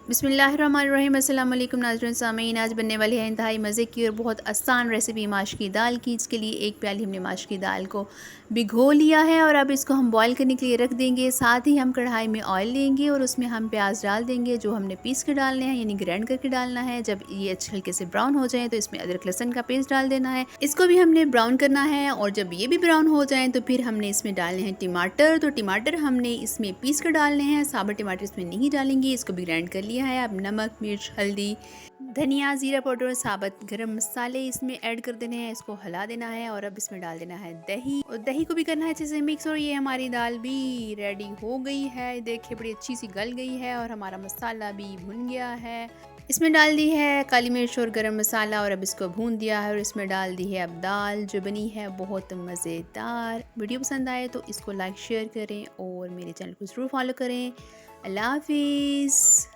बिस्मिल्लाहिर्रहमानिर्रहीम। अस्सलाम वालेकुम नाज़रीन सामीन। आज बनने वाली है इंतहाई मज़े की और बहुत आसान रेसिपी माश की दाल की। इसके लिए एक प्याली हमने माश की दाल को भिगो लिया है और अब इसको हम बॉईल करने के लिए रख देंगे। साथ ही हम कढ़ाई में ऑयल लेंगे और उसमें हम प्याज डाल देंगे जो हमने पीस के डालने हैं, यानी ग्राइंड करके डालना है। जब ये अच्छे हल्के से ब्राउन हो जाए तो इसमें अदरक लहसुन का पेस्ट डाल देना है, इसको भी हमने ब्राउन करना है। और जब ये भी ब्राउन हो जाए तो फिर हमने इसमें डालने हैं टमाटर। तो टमाटर हमने इसमें पीस कर डालने हैं, साबुत टमाटर इसमें नहीं डालेंगे। इसको भी ग्राइंड कर लिया है। अब नमक, मिर्च, हल्दी, धनिया, जीरा पाउडर, साबुत गरम मसाले इसमें ऐड कर देने हैं। इसको हिला देना है और अब इसमें डाल देना है दही, और दही को भी करना है अच्छे से मिक्स। और ये हमारी दाल भी रेडी हो गई है। देखिए बड़ी अच्छी सी गल गई है और हमारा मसाला भी भुन गया है। इसमें डाल दी है काली मिर्च और गरम मसाला और अब इसको भून दिया है और इसमें डाल दी है अब दाल जो बनी है बहुत मज़ेदार। वीडियो पसंद आए तो इसको लाइक शेयर करें और मेरे चैनल को ज़रूर फॉलो करें। अल्लाह हाफिज़।